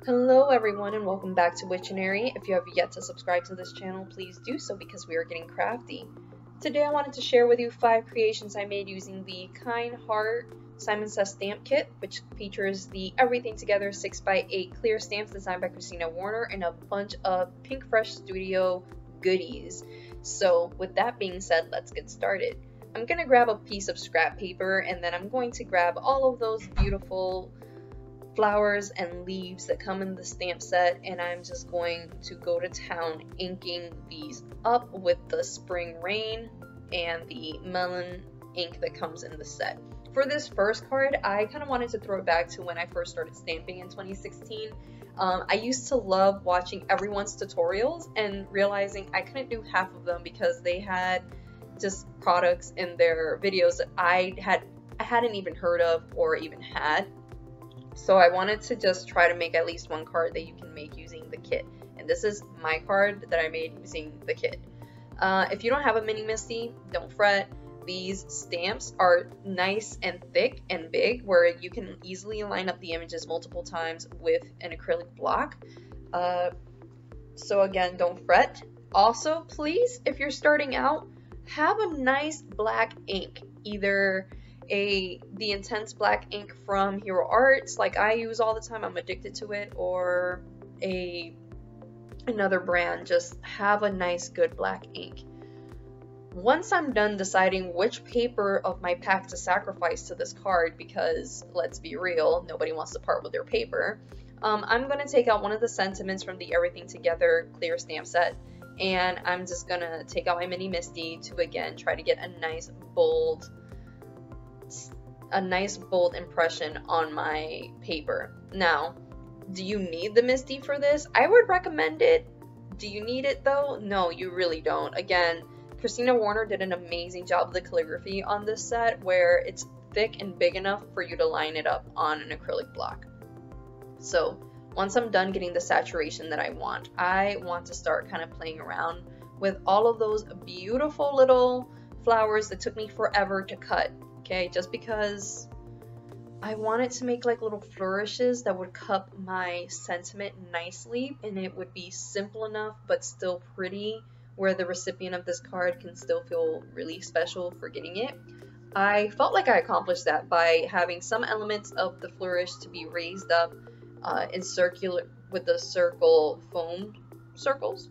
Hello everyone and welcome back to Witchinary. If you have yet to subscribe to this channel, please do so because we are getting crafty. Today I wanted to share with you 5 creations I made using the Kind Heart Simon Says stamp kit, which features the Everything Together 6x8 clear stamps designed by Christina Warner and a bunch of Pink Fresh Studio goodies. So with that being said, let's get started. I'm going to grab a piece of scrap paper and then I'm going to grab all of those beautiful flowers and leaves that come in the stamp set, and I'm just going to go to town inking these up with the Spring Rain and the melon ink that comes in the set. For this first card, I kind of wanted to throw it back to when I first started stamping in 2016. I used to love watching everyone's tutorials and realizing I couldn't do half of them because they had just products in their videos that I hadn't even heard of or even had. So I wanted to just try to make at least one card that you can make using the kit. And this is my card that I made using the kit. If you don't have a mini Misty, don't fret. These stamps are nice and thick and big where you can easily line up the images multiple times with an acrylic block. So again, don't fret. Also, please, if you're starting out, have a nice black ink. Either the intense black ink from Hero Arts like I use all the time, I'm addicted to it, or another brand. Just have a nice good black ink. Once I'm done deciding which paper of my pack to sacrifice to this card, because let's be real, nobody wants to part with their paper, I'm going to take out one of the sentiments from the Everything Together clear stamp set, and I'm just going to take out my mini Misty to again try to get a nice bold impression on my paper. Now, do you need the Misty for this? I would recommend it. Do you need it though? No, you really don't. Again, Christina Warner did an amazing job of the calligraphy on this set where it's thick and big enough for you to line it up on an acrylic block. So once I'm done getting the saturation that I want to start kind of playing around with all of those beautiful little flowers that took me forever to cut. Okay, just because I wanted to make like little flourishes that would cup my sentiment nicely, and it would be simple enough but still pretty where the recipient of this card can still feel really special for getting it. I felt like I accomplished that by having some elements of the flourish to be raised up in circular with the foam circles,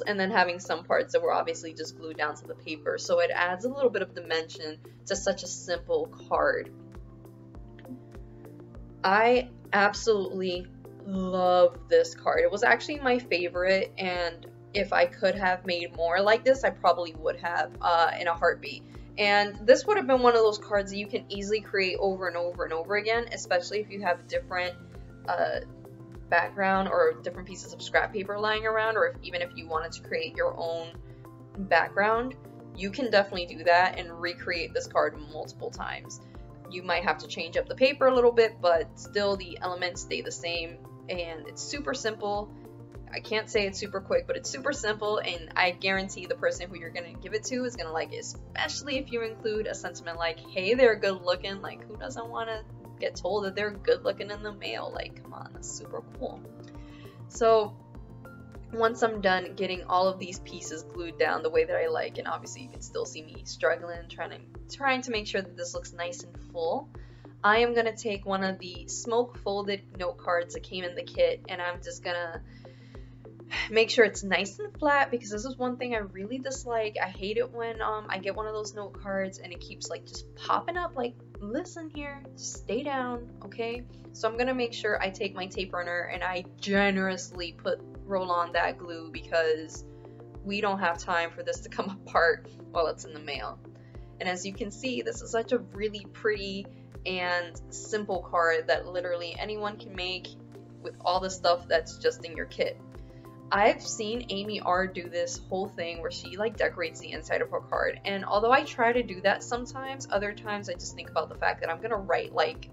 and then having some parts that were obviously just glued down to the paper, so it adds a little bit of dimension to such a simple card. I absolutely love this card. It was actually my favorite, and if I could have made more like this, I probably would have in a heartbeat. And this would have been one of those cards that you can easily create over and over and over again, especially if you have different background or different pieces of scrap paper lying around, or even if you wanted to create your own background, you can definitely do that and recreate this card multiple times. You might have to change up the paper a little bit, but still the elements stay the same, and it's super simple. I can't say it's super quick, but it's super simple, and I guarantee the person who you're going to give it to is going to like it, especially if you include a sentiment like, hey, they're good looking. Like, who doesn't want to get told that they're good looking in the mail? Like, come on, that's super cool. So once I'm done getting all of these pieces glued down the way that I like, and obviously you can still see me struggling, trying to make sure that this looks nice and full, I am going to take one of the smoke folded note cards that came in the kit, and I'm just going to make sure it's nice and flat, because this is one thing I really dislike. I hate it when I get one of those note cards and it keeps like just popping up like, listen here, stay down, okay? So I'm gonna make sure I take my tape runner and I generously roll on that glue, because we don't have time for this to come apart while it's in the mail. And as you can see, this is such a really pretty and simple card that literally anyone can make with all the stuff that's just in your kit. I've seen Amy R do this whole thing where she like decorates the inside of her card, and although I try to do that sometimes, other times I just think about the fact that I'm gonna write like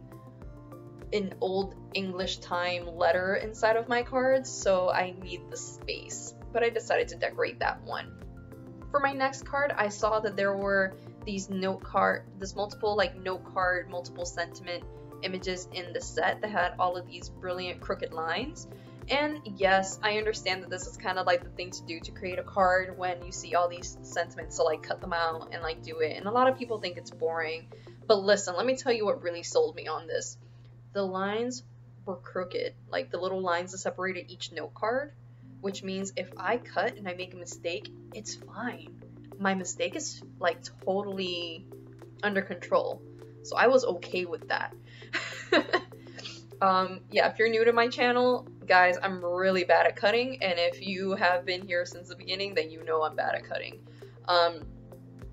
an old English time letter inside of my cards, so I need the space. But I decided to decorate that one. For my next card, I saw that there were these multiple sentiment images in the set that had all of these brilliant crooked lines. And yes, I understand that this is kind of like the thing to do to create a card when you see all these sentiments, so like cut them out and like do it. And a lot of people think it's boring, but listen, let me tell you what really sold me on this. The lines were crooked, like the little lines that separated each note card, which means if I cut and I make a mistake, it's fine. My mistake is like totally under control. So I was okay with that. Yeah, if you're new to my channel, guys, I'm really bad at cutting, and if you have been here since the beginning, then you know I'm bad at cutting.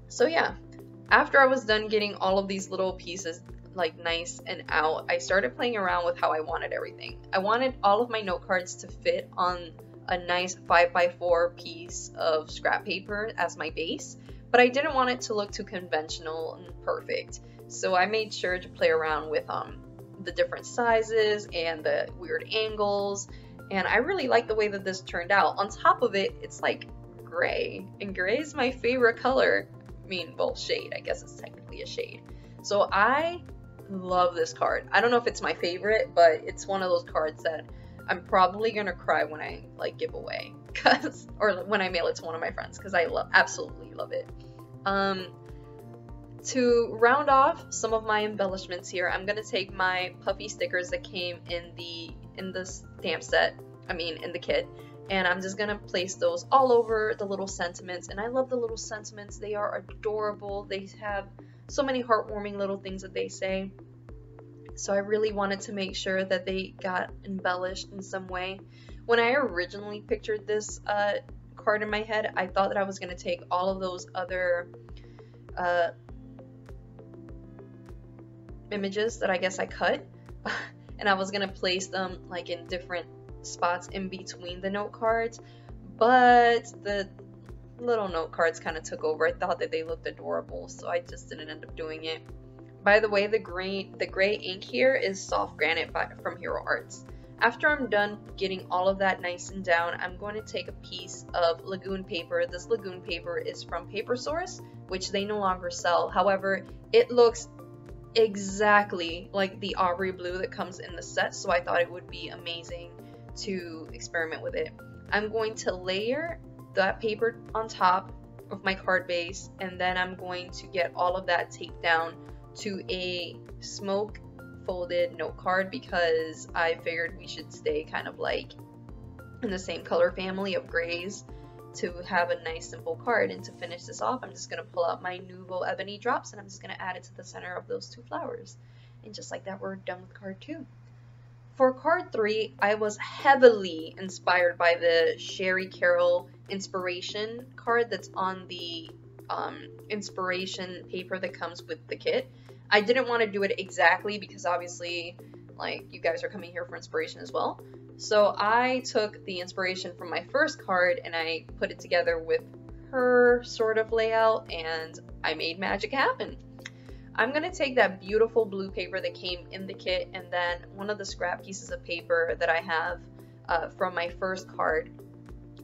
So yeah, after I was done getting all of these little pieces like nice and out, I started playing around with how I wanted everything. I wanted all of my note cards to fit on a nice 5x4 piece of scrap paper as my base, but I didn't want it to look too conventional and perfect. So I made sure to play around with the different sizes and the weird angles, and I really like the way that this turned out. On top of it, it's like gray, and gray is my favorite color. I mean, well, shade, I guess it's technically a shade. So I love this card. I don't know if it's my favorite, but it's one of those cards that I'm probably gonna cry when I like give away, or when I mail it to one of my friends, because I absolutely love it. To round off some of my embellishments here, I'm gonna take my puffy stickers that came in the stamp set, in the kit, and I'm just gonna place those all over the little sentiments. And I love the little sentiments. They are adorable. They have so many heartwarming little things that they say. So I really wanted to make sure that they got embellished in some way. When I originally pictured this card in my head, I thought that I was gonna take all of those other images that I guess I cut, and I was gonna place them like in different spots in between the note cards, but the little note cards kind of took over. I thought that they looked adorable, so I just didn't end up doing it. By the way, the gray ink here is soft granite from Hero Arts. After I'm done getting all of that nice and down, I'm going to take a piece of Lagoon paper. This Lagoon paper is from Paper Source, which they no longer sell. However, it looks exactly like the Aubrey blue that comes in the set, so I thought it would be amazing to experiment with it. I'm going to layer that paper on top of my card base, and then I'm going to get all of that taped down to a smoke folded note card, because I figured we should stay kind of like in the same color family of grays to have a nice simple card. And to finish this off, I'm just going to pull out my Nuvo Ebony drops, and I'm just going to add it to the center of those two flowers. And just like that, we're done with card 2. For card 3, I was heavily inspired by the Sherry Carroll inspiration card that's on the inspiration paper that comes with the kit. I didn't want to do it exactly because obviously, like, you guys are coming here for inspiration as well. So I took the inspiration from my first card and I put it together with her sort of layout, and I made magic happen. I'm going to take that beautiful blue paper that came in the kit, and then one of the scrap pieces of paper that I have from my first card,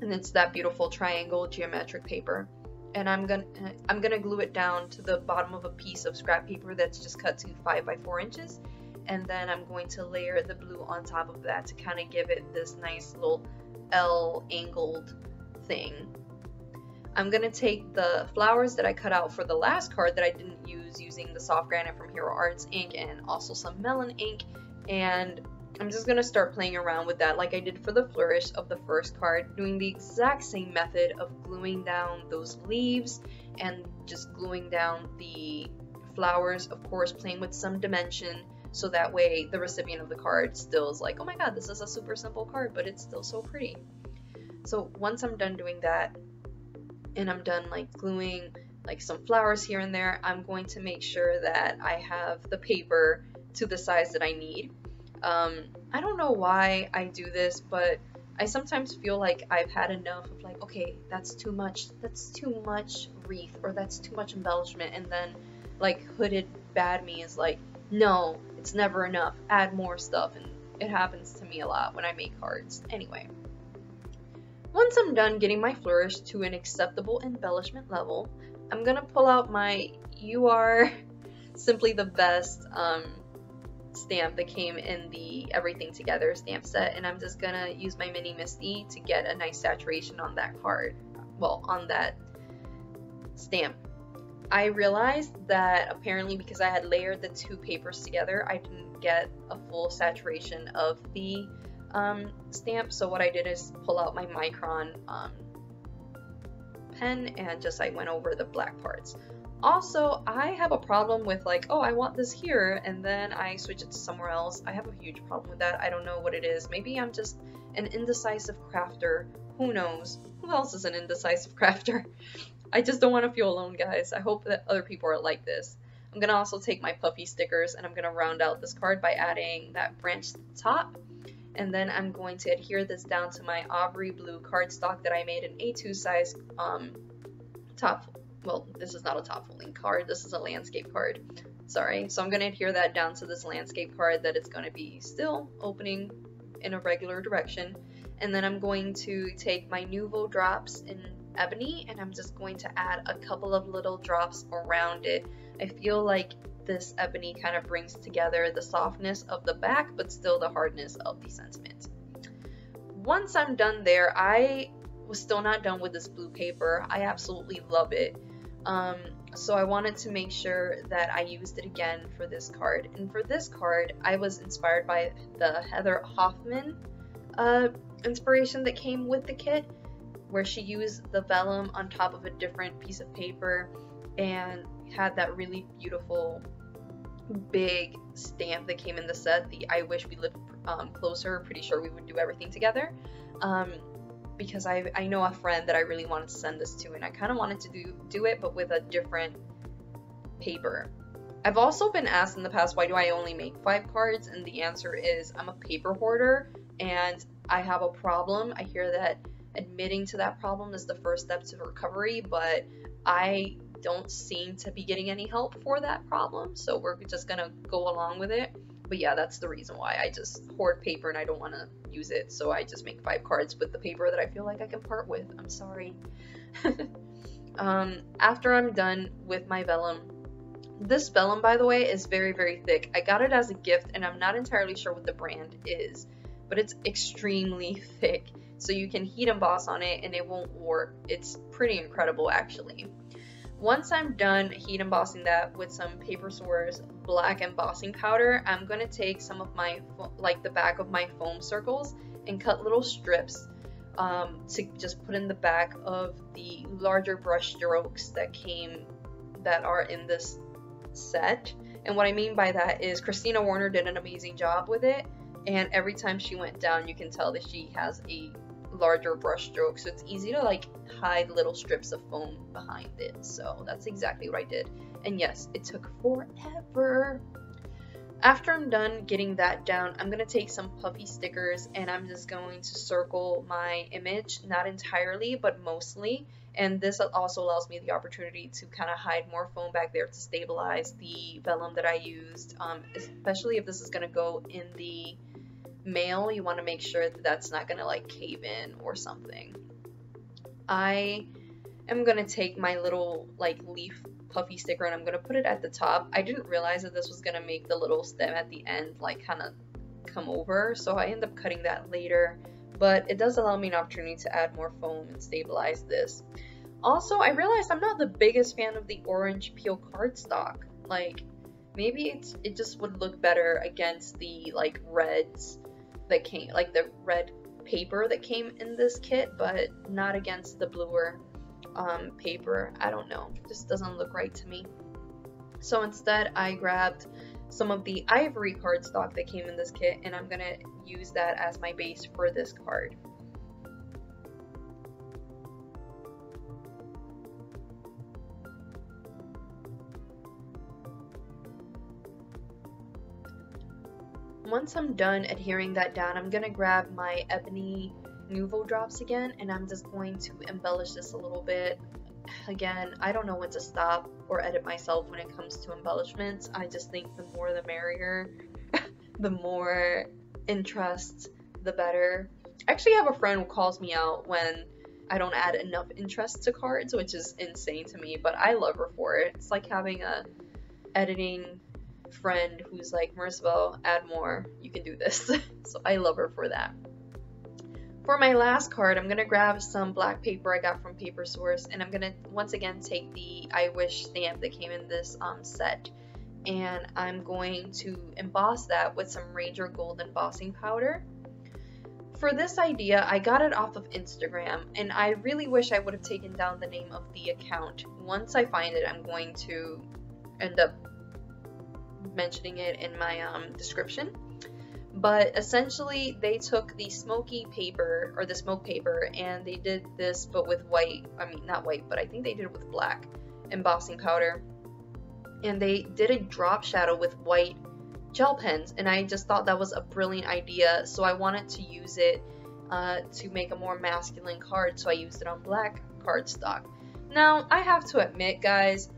and it's that beautiful triangle geometric paper. And I'm gonna glue it down to the bottom of a piece of scrap paper that's just cut to 5 by 4 inches, and then I'm going to layer the blue on top of that to kind of give it this nice little L angled thing. I'm gonna take the flowers that I cut out for the last card that I didn't use, using the soft granite from Hero Arts ink and also some melon ink, and I'm just gonna start playing around with that like I did for the flourish of the first card, doing the exact same method of gluing down those leaves and just gluing down the flowers, of course playing with some dimension, so that way the recipient of the card still is like, oh my god, this is a super simple card, but it's still so pretty. So once I'm done doing that, and I'm done like gluing like some flowers here and there, I'm going to make sure that I have the paper to the size that I need. I don't know why I do this, but I sometimes feel like I've had enough of like, okay, that's too much wreath, or that's too much embellishment, and then like hooded bad me is like, no, it's never enough, add more stuff, and it happens to me a lot when I make cards. Anyway, once I'm done getting my flourish to an acceptable embellishment level, I'm gonna pull out my You Are Simply the Best stamp that came in the everything together stamp set, and I'm just gonna use my mini Misty to get a nice saturation on that card, well, on that stamp. I realized that apparently because I had layered the two papers together, I didn't get a full saturation of the stamp. So what I did is pull out my micron pen and just I went over the black parts. Also, I have a problem with like, oh, I want this here, and then I switch it to somewhere else. I have a huge problem with that. I don't know what it is. Maybe I'm just an indecisive crafter. Who knows? Who else is an indecisive crafter? I just don't want to feel alone, guys. I hope that other people are like this. I'm going to also take my puffy stickers and I'm going to round out this card by adding that branch to the top. And then I'm going to adhere this down to my Aubrey blue cardstock that I made an A2 size top. Well, this is not a top folding card. This is a landscape card. Sorry. So I'm going to adhere that down to this landscape card that it's going to be still opening in a regular direction. And then I'm going to take my Nuvo drops in Ebony and I'm just going to add a couple of little drops around it. I feel like this Ebony kind of brings together the softness of the back but still the hardness of the sentiment. Once I'm done there, I was still not done with this blue paper. I absolutely love it. So I wanted to make sure that I used it again for this card. And for this card, I was inspired by the Heather Hoffman inspiration that came with the kit, where she used the vellum on top of a different piece of paper and had that really beautiful big stamp that came in the set, the I wish we lived closer, pretty sure we would do everything together, because I know a friend that I really wanted to send this to, and I kind of wanted to do it but with a different paper. I've also been asked in the past, why do I only make 5 cards, and the answer is I'm a paper hoarder and I have a problem. I hear that admitting to that problem is the first step to recovery, but I don't seem to be getting any help for that problem, so we're just gonna go along with it. But yeah, that's the reason why I just hoard paper and I don't want to use it, so I just make 5 cards with the paper that I feel like I can part with. I'm sorry. After I'm done with my vellum, this vellum, by the way, is very, very thick. I got it as a gift and I'm not entirely sure what the brand is, but it's extremely thick. So you can heat emboss on it and it won't warp. It's pretty incredible, actually. Once I'm done heat embossing that with some Paper Soar's black embossing powder, I'm going to take some of my, like the back of my foam circles and cut little strips to just put in the back of the larger brush strokes that are in this set. And what I mean by that is Christina Warner did an amazing job with it, and every time she went down you can tell that she has a larger brush stroke, so it's easy to like hide little strips of foam behind it. So that's exactly what I did, and yes, it took forever. After I'm done getting that down, I'm gonna take some puffy stickers and I'm just going to circle my image, not entirely but mostly, and this also allows me the opportunity to kind of hide more foam back there to stabilize the vellum that I used, especially if this is gonna go in the mail. You want to make sure that that's not gonna like cave in or something. I am gonna take my little like leaf puffy sticker and I'm gonna put it at the top. I didn't realize that this was gonna make the little stem at the end like kind of come over, so I end up cutting that later, but it does allow me an opportunity to add more foam and stabilize this. Also, I realized I'm not the biggest fan of the orange peel cardstock. Like, maybe it just would look better against the like reds that came, like the red paper that came in this kit, but not against the bluer paper. I don't know, it just doesn't look right to me. So instead I grabbed some of the ivory cardstock that came in this kit and I'm gonna use that as my base for this card. Once I'm done adhering that down, I'm gonna grab my Ebony Nuvo drops again and I'm just going to embellish this a little bit. Again, I don't know when to stop or edit myself when it comes to embellishments. I just think the more the merrier. The more interest, the better. I actually have a friend who calls me out when I don't add enough interest to cards, which is insane to me, but I love her for it. It's like having a editing friend who's like, Maricel, add more, you can do this. So I love her for that. For my last card, I'm going to grab some black paper I got from Paper Source, and I'm going to once again take the I Wish stamp that came in this set, and I'm going to emboss that with some Ranger Gold embossing powder. For this idea, I got it off of Instagram, and I really wish I would have taken down the name of the account. Once I find it, I'm going to end up mentioning it in my description. But essentially, they took the smoky paper, or the smoke paper, and they did this, but with white, I mean, not white, but I think they did it with black embossing powder. And they did a drop shadow with white gel pens, and I just thought that was a brilliant idea, so I wanted to use it to make a more masculine card, so I used it on black cardstock. Now, I have to admit, guys,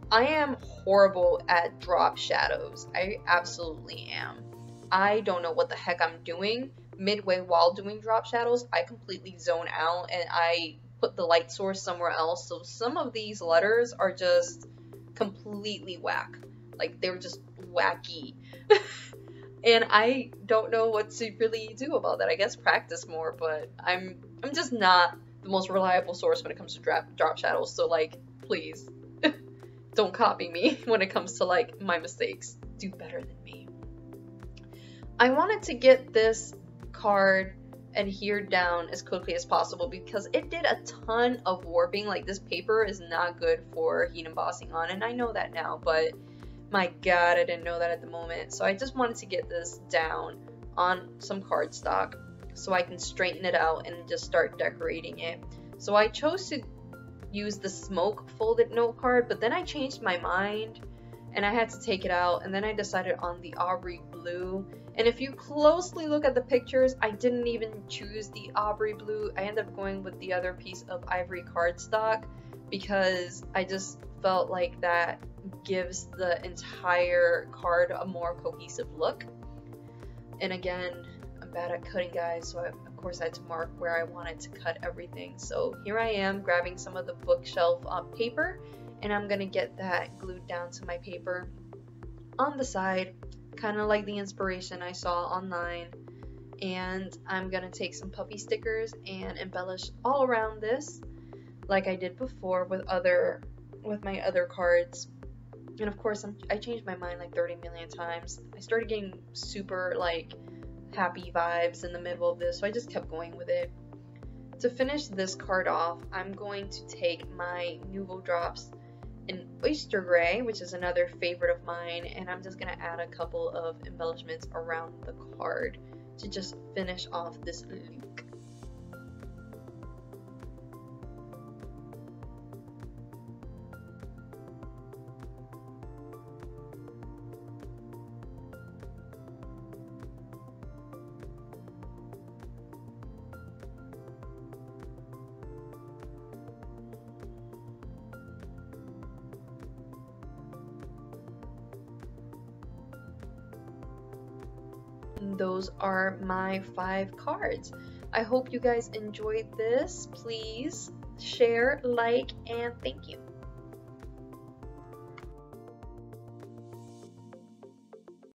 I am horrible at drop shadows. I absolutely am. I don't know what the heck I'm doing. Midway while doing drop shadows, I completely zone out and I put the light source somewhere else. So some of these letters are just completely whack. Like, they're just wacky. And I don't know what to really do about that. I guess practice more, but I'm just not the most reliable source when it comes to drop shadows. So, like, please don't copy me when it comes to, like, my mistakes. Do better than me. I wanted to get this card adhered down as quickly as possible because it did a ton of warping. Like, this paper is not good for heat embossing on, and I know that now, but my god, I didn't know that at the moment. So I just wanted to get this down on some cardstock so I can straighten it out and just start decorating it. So I chose to use the smoke folded note card, but then I changed my mind and I had to take it out, and then I decided on the Aubrey blue. And if you closely look at the pictures, I didn't even choose the Aubrey blue. I ended up going with the other piece of ivory cardstock because I just felt like that gives the entire card a more cohesive look. And again, I'm bad at cutting, guys, so of course I had to mark where I wanted to cut everything. So here I am grabbing some of the bookshelf paper, and I'm gonna get that glued down to my paper on the side, kind of like the inspiration I saw online. And I'm gonna take some puppy stickers and embellish all around this like I did before with my other cards. And of course, I changed my mind like 30 million times. I started getting super like happy vibes in the middle of this, so I just kept going with it. To finish this card off, I'm going to take my Nuvo drops in Oyster Gray, which is another favorite of mine, and I'm just going to add a couple of embellishments around the card to just finish off this look. Those are my 5 cards. I hope you guys enjoyed this. Please share, like, and thank you.